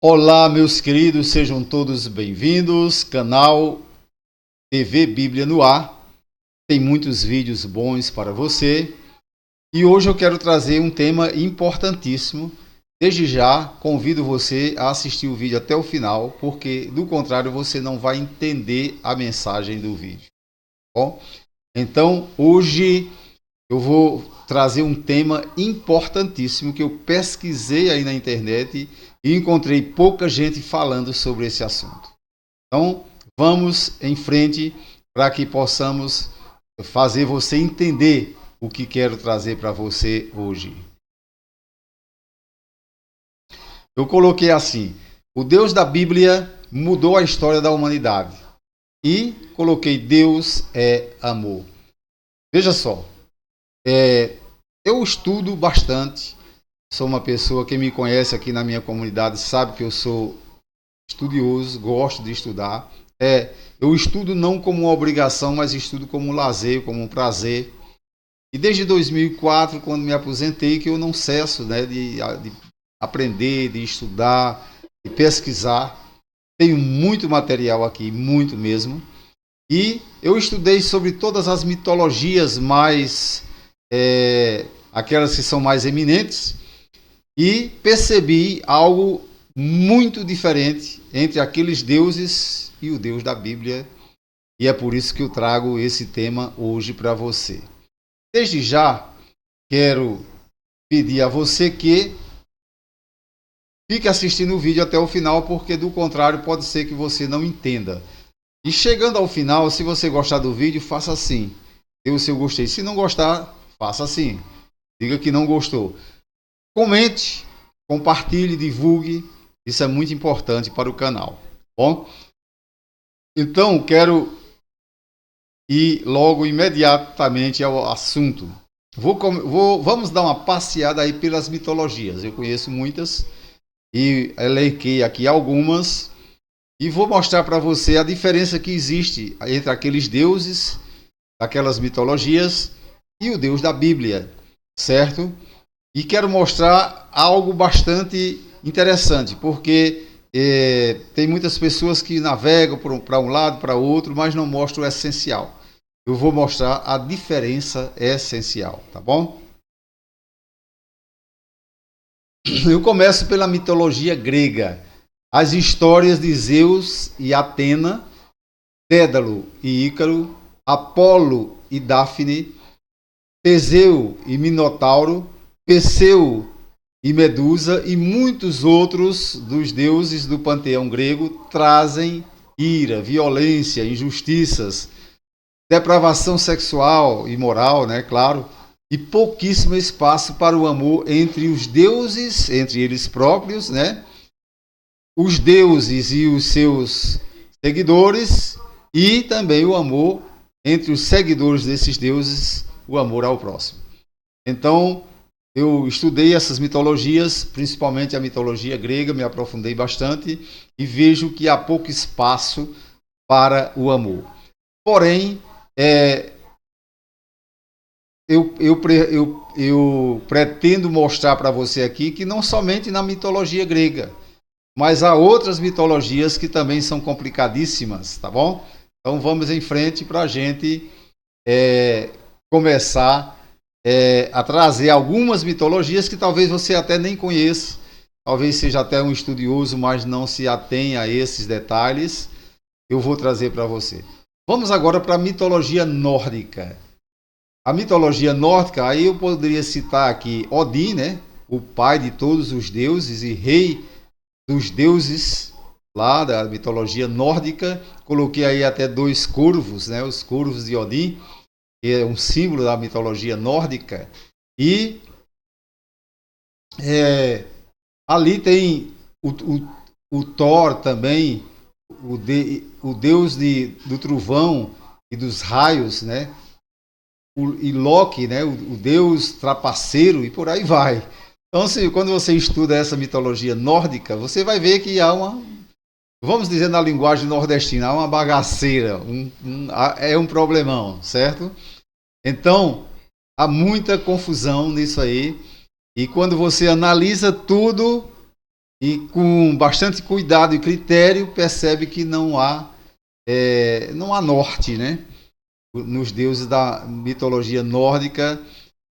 Olá, meus queridos, sejam todos bem-vindos. Canal TV Bíblia no Ar. Tem muitos vídeos bons para você. E hoje eu quero trazer um tema importantíssimo. Desde já, convido você a assistir o vídeo até o final, porque do contrário você não vai entender a mensagem do vídeo. Bom, então hoje eu vou trazer um tema importantíssimo que eu pesquisei aí na internet e encontrei pouca gente falando sobre esse assunto. Então, vamos em frente para que possamos fazer você entender o que quero trazer para você hoje. Eu coloquei assim: o Deus da Bíblia mudou a história da humanidade. E coloquei Deus é amor. Veja só, eu estudo bastante. Sou uma pessoa, quem me conhece aqui na minha comunidade sabe que eu sou estudioso, gosto de estudar. Eu estudo não como uma obrigação, mas estudo como um lazer, como um prazer. E desde 2004, quando me aposentei, que eu não cesso, né, de aprender, de estudar, de pesquisar. Tenho muito material aqui, muito mesmo. E eu estudei sobre todas as mitologias mais, aquelas que são mais eminentes, e percebi algo muito diferente entre aqueles deuses e o Deus da Bíblia. E é por isso que eu trago esse tema hoje para você. Desde já, quero pedir a você que fique assistindo o vídeo até o final, porque do contrário pode ser que você não entenda. E chegando ao final, se você gostar do vídeo, faça assim. Dê o seu gostei. Se não gostar, faça assim. Diga que não gostou. Comente, compartilhe, divulgue. Isso é muito importante para o canal. Bom? Então, quero ir logo imediatamente ao assunto. Vamos dar uma passeada aí pelas mitologias. Eu conheço muitas e elenquei aqui algumas. E vou mostrar para você a diferença que existe entre aqueles deuses, aquelas mitologias e o Deus da Bíblia, certo? E quero mostrar algo bastante interessante, porque tem muitas pessoas que navegam para um lado, para outro, mas não mostram o essencial. Eu vou mostrar a diferença essencial, tá bom? Eu começo pela mitologia grega. As histórias de Zeus e Atena, Dédalo e Ícaro, Apolo e Dáfne, Teseu e Minotauro, Perseu e Medusa e muitos outros dos deuses do panteão grego trazem ira, violência, injustiças, depravação sexual e moral, né, claro, e pouquíssimo espaço para o amor entre os deuses, entre eles próprios, né, os deuses e os seus seguidores, e também o amor entre os seguidores desses deuses, o amor ao próximo. Então, eu estudei essas mitologias, principalmente a mitologia grega, me aprofundei bastante e vejo que há pouco espaço para o amor. Porém, eu pretendo mostrar para você aqui que não somente na mitologia grega, mas há outras mitologias que também são complicadíssimas, tá bom? Então vamos em frente para a gente começar a trazer algumas mitologias que talvez você até nem conheça, talvez seja até um estudioso, mas não se atenha a esses detalhes. Eu vou trazer para você. Vamos agora para a mitologia nórdica. A mitologia nórdica, aí eu poderia citar aqui Odin, né? O pai de todos os deuses e rei dos deuses lá da mitologia nórdica. Coloquei aí até 2 corvos, né? Os corvos de Odin, que é um símbolo da mitologia nórdica. E ali tem o Thor também, o deus do trovão e dos raios, né? E Loki, né? O deus trapaceiro, e por aí vai. Então, quando você estuda essa mitologia nórdica, você vai ver que há uma, vamos dizer na linguagem nordestina, há uma bagaceira, é um problemão, certo? Então, há muita confusão nisso aí. E quando você analisa tudo, e com bastante cuidado e critério percebe que não há norte, né? Nos deuses da mitologia nórdica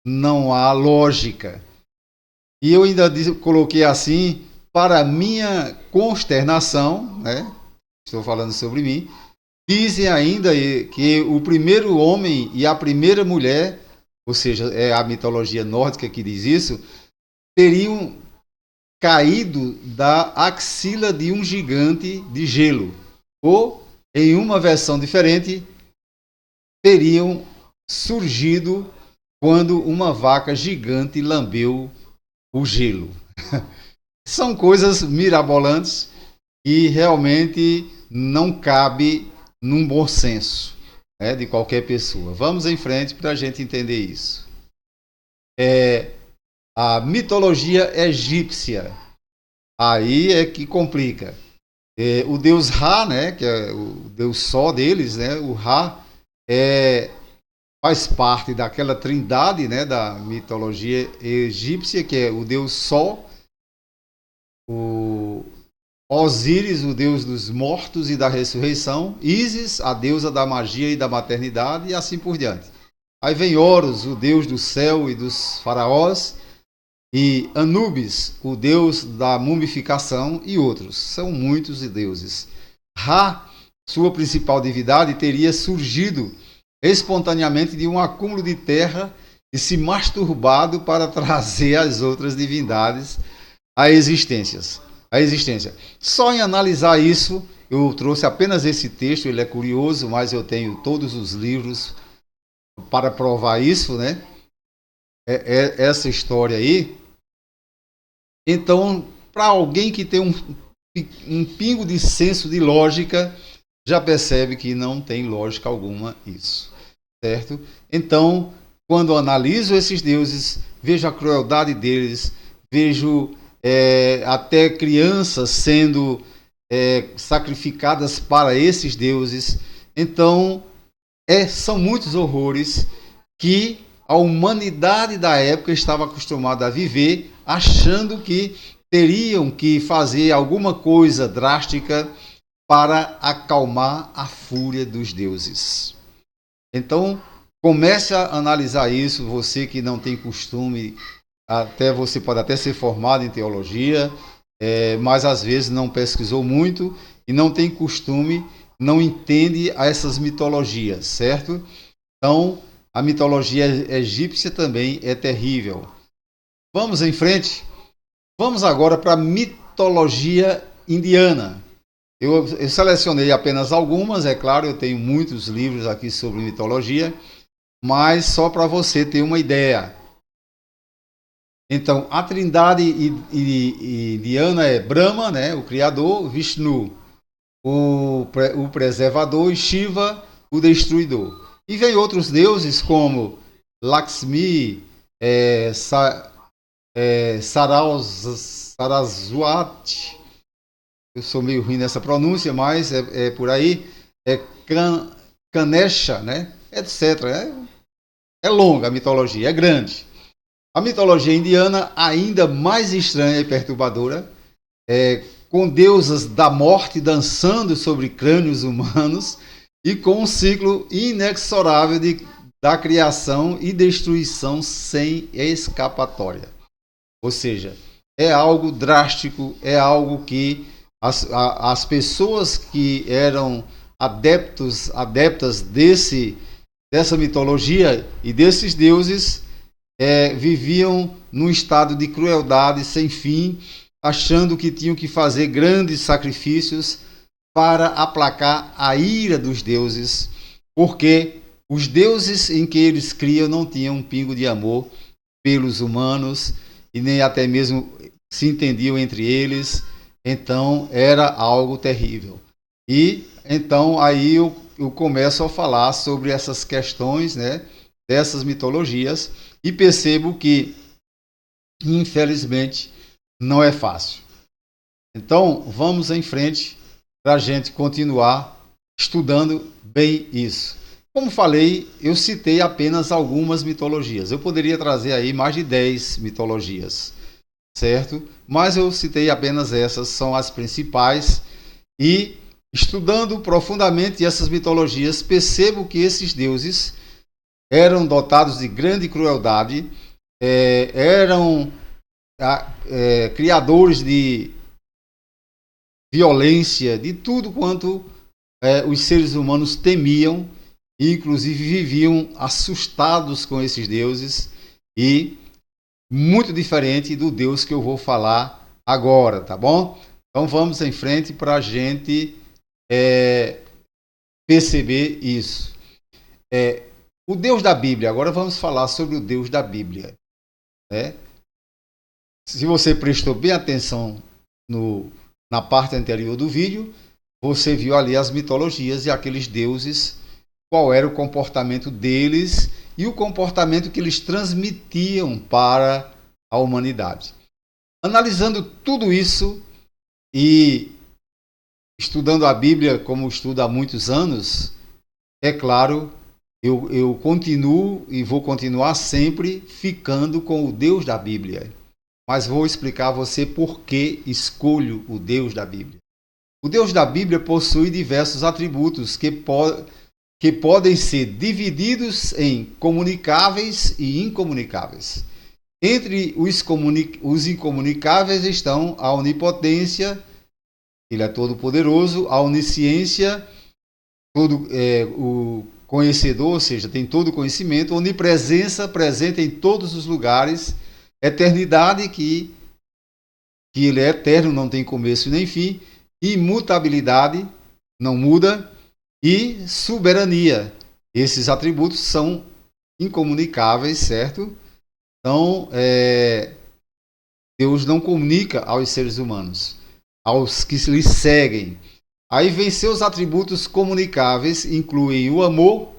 não há lógica. E eu ainda coloquei assim, para minha consternação, né? Estou falando sobre mim. Dizem ainda que o primeiro homem e a primeira mulher, ou seja, é a mitologia nórdica que diz isso, teriam caído da axila de um gigante de gelo. Ou, em uma versão diferente, teriam surgido quando uma vaca gigante lambeu o gelo. São coisas mirabolantes e realmente não cabe num bom senso, né, de qualquer pessoa. Vamos em frente para a gente entender isso. A mitologia egípcia. Aí é que complica. O deus Ra, né, que é o deus Sol deles, né, o Ra faz parte daquela trindade, né, da mitologia egípcia, que é o deus Sol, o Osíris, o deus dos mortos e da ressurreição, Ísis, a deusa da magia e da maternidade, e assim por diante. Aí vem Horus, o deus do céu e dos faraós, e Anubis, o deus da mumificação, e outros. São muitos deuses. Ra, sua principal divindade, teria surgido espontaneamente de um acúmulo de terra e se masturbado para trazer as outras divindades à existência. Só em analisar isso, eu trouxe apenas esse texto, ele é curioso, mas eu tenho todos os livros para provar isso, né? Essa história aí. Então, para alguém que tem um pingo de senso de lógica, já percebe que não tem lógica alguma isso, certo? Então, quando eu analiso esses deuses, vejo a crueldade deles, vejo até crianças sendo sacrificadas para esses deuses. Então, são muitos horrores que a humanidade da época estava acostumada a viver, achando que teriam que fazer alguma coisa drástica para acalmar a fúria dos deuses. Então, comece a analisar isso, você que não tem costume, você pode até ser formado em teologia, mas às vezes não pesquisou muito e não tem costume, não entende essas mitologias, certo? Então, a mitologia egípcia também é terrível. Vamos em frente? Vamos agora para a mitologia indiana. Eu selecionei apenas algumas, é claro, eu tenho muitos livros aqui sobre mitologia, mas só para você ter uma ideia. Então, a trindade indiana é Brahma, né, o criador, Vishnu, o preservador, e Shiva, o destruidor. E vem outros deuses como Lakshmi, Saraswati, eu sou meio ruim nessa pronúncia, mas é por aí, Ganesha, né, etc. É longa a mitologia, é grande. A mitologia indiana, ainda mais estranha e perturbadora, com deusas da morte dançando sobre crânios humanos e com um ciclo inexorável da criação e destruição sem escapatória. Ou seja, é algo drástico, é algo que as pessoas que eram adeptas dessa mitologia e desses deuses viviam num estado de crueldade sem fim, achando que tinham que fazer grandes sacrifícios para aplacar a ira dos deuses, porque os deuses em que eles criam não tinham um pingo de amor pelos humanos e nem até mesmo se entendiam entre eles. Então era algo terrível. E então aí eu começo a falar sobre essas questões, né, dessas mitologias, e percebo que, infelizmente, não é fácil. Então vamos em frente para a gente continuar estudando bem isso. Como falei, eu citei apenas algumas mitologias. Eu poderia trazer aí mais de 10 mitologias. certo? Mas eu citei apenas essas, são as principais. E estudando profundamente essas mitologias, percebo que esses deuses eram dotados de grande crueldade, eram criadores de violência, de tudo quanto os seres humanos temiam, e inclusive viviam assustados com esses deuses, e muito diferente do Deus que eu vou falar agora, tá bom? Então vamos em frente para a gente perceber isso. O Deus da Bíblia, agora vamos falar sobre o Deus da Bíblia, né? Se você prestou bem atenção na parte anterior do vídeo, você viu ali as mitologias e aqueles deuses, qual era o comportamento deles e o comportamento que eles transmitiam para a humanidade. Analisando tudo isso e estudando a Bíblia como estudo há muitos anos, é claro, eu continuo e vou continuar sempre ficando com o Deus da Bíblia. Mas vou explicar a você por que escolho o Deus da Bíblia. O Deus da Bíblia possui diversos atributos que podem ser divididos em comunicáveis e incomunicáveis. Entre os incomunicáveis estão a onipotência, ele é todo poderoso, a onisciência, o conhecedor, ou seja, tem todo o conhecimento, onipresença, presente em todos os lugares, eternidade, que ele é eterno, não tem começo nem fim, imutabilidade, não muda, e soberania. Esses atributos são incomunicáveis, certo? Então, Deus não comunica aos seres humanos, aos que lhe seguem. Aí vem seus atributos comunicáveis, incluem o amor,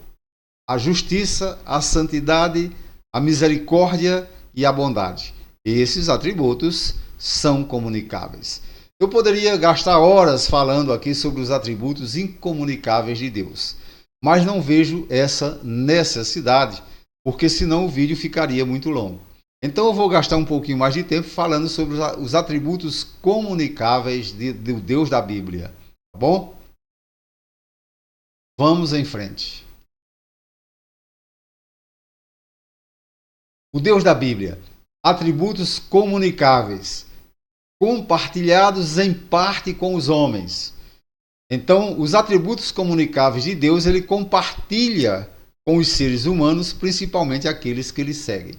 a justiça, a santidade, a misericórdia e a bondade. Esses atributos são comunicáveis. Eu poderia gastar horas falando aqui sobre os atributos incomunicáveis de Deus, mas não vejo essa necessidade, porque senão o vídeo ficaria muito longo. Então eu vou gastar um pouquinho mais de tempo falando sobre os atributos comunicáveis do Deus da Bíblia, tá bom? Vamos em frente. O Deus da Bíblia. Atributos comunicáveis, compartilhados em parte com os homens. Então, os atributos comunicáveis de Deus, ele compartilha com os seres humanos, principalmente aqueles que ele seguem.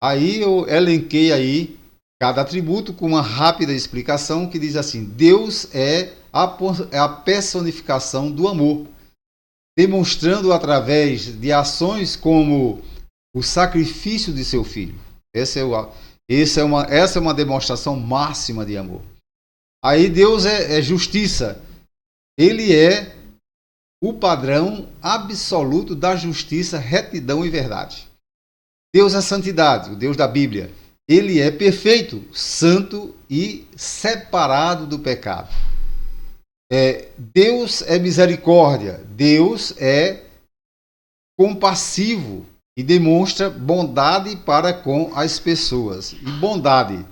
Aí eu elenquei aí cada atributo com uma rápida explicação que diz assim: Deus é a personificação do amor, demonstrando através de ações como o sacrifício de seu filho. Essa é uma demonstração máxima de amor. Aí Deus é justiça. Ele é o padrão absoluto da justiça, retidão e verdade. Deus é santidade, o Deus da Bíblia. Ele é perfeito, santo e separado do pecado. Deus é misericórdia. Deus é compassivo e demonstra bondade para com as pessoas. E bondade,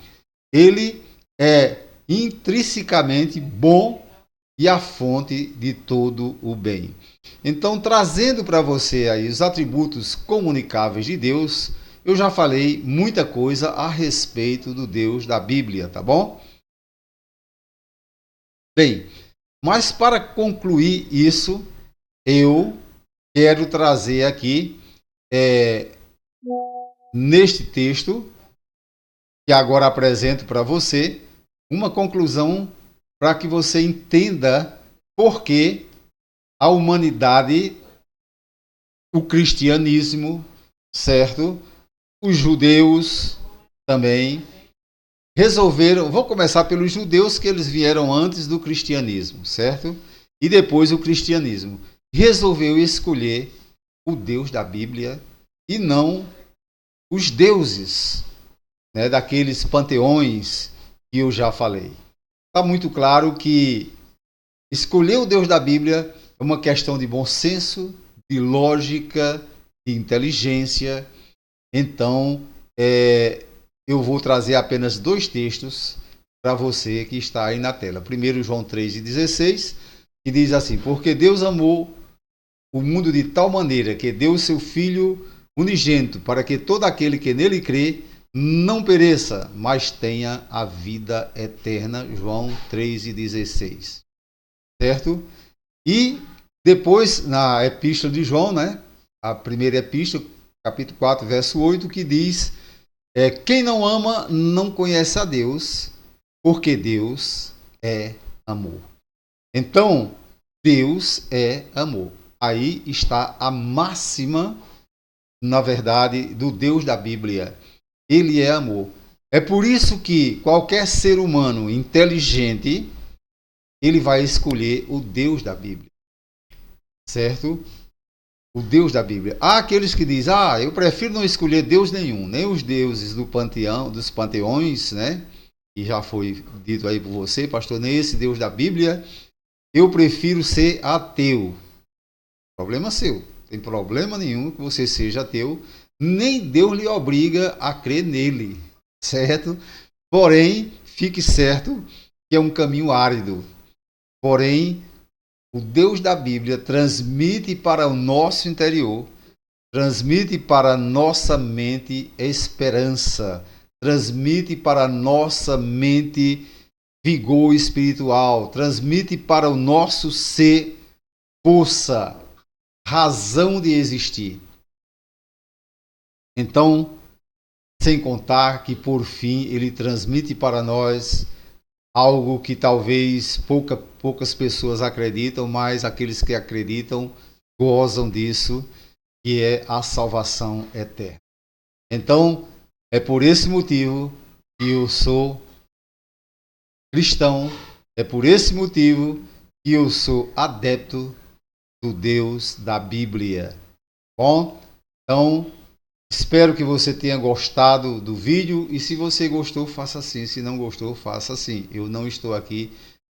ele é intrinsecamente bom e a fonte de todo o bem. Então, trazendo para você aí os atributos comunicáveis de Deus, eu já falei muita coisa a respeito do Deus da Bíblia, tá bom? Bem, mas para concluir isso, eu quero trazer aqui neste texto, que agora apresento para você, uma conclusão para que você entenda por que a humanidade, o cristianismo, certo? Os judeus também resolveram, vou começar pelos judeus, que eles vieram antes do cristianismo, certo? E depois o cristianismo resolveu escolher o Deus da Bíblia e não os deuses, né, daqueles panteões que eu já falei. Está muito claro que escolher o Deus da Bíblia é uma questão de bom senso, de lógica, de inteligência. Então, eu vou trazer apenas 2 textos para você que está aí na tela. Primeiro, João 3,16, que diz assim: porque Deus amou o mundo de tal maneira que deu o seu Filho unigênito, para que todo aquele que nele crê não pereça, mas tenha a vida eterna. João 3,16. Certo? E depois, na epístola de João, né? A primeira epístola, capítulo 4, verso 8, que diz: quem não ama não conhece a Deus, porque Deus é amor. Então, Deus é amor. Aí está a máxima, na verdade, do Deus da Bíblia. Ele é amor. É por isso que qualquer ser humano inteligente, ele vai escolher o Deus da Bíblia. Certo? O Deus da Bíblia. Há aqueles que dizem: eu prefiro não escolher Deus nenhum, nem os deuses do panteão, dos panteões, né? E já foi dito aí por você, pastor, nem esse Deus da Bíblia. Eu prefiro ser ateu. Problema seu. Não tem problema nenhum que você seja ateu. Nem Deus lhe obriga a crer nele. Certo? Porém, fique certo que é um caminho árido. Porém, o Deus da Bíblia transmite para o nosso interior, transmite para a nossa mente esperança, transmite para a nossa mente vigor espiritual, transmite para o nosso ser força, razão de existir. Então, sem contar que por fim ele transmite para nós algo que talvez poucas pessoas acreditam, mas aqueles que acreditam gozam disso, que é a salvação eterna. Então, é por esse motivo que eu sou cristão, é por esse motivo que eu sou adepto do Deus da Bíblia. Bom, então, espero que você tenha gostado do vídeo e se você gostou, faça assim. Se não gostou, faça assim. Eu não estou aqui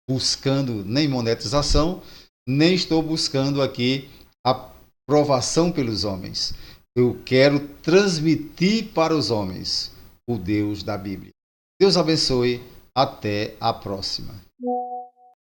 buscando nem monetização, nem estou buscando aqui aprovação pelos homens. Eu quero transmitir para os homens o Deus da Bíblia. Deus abençoe. Até a próxima.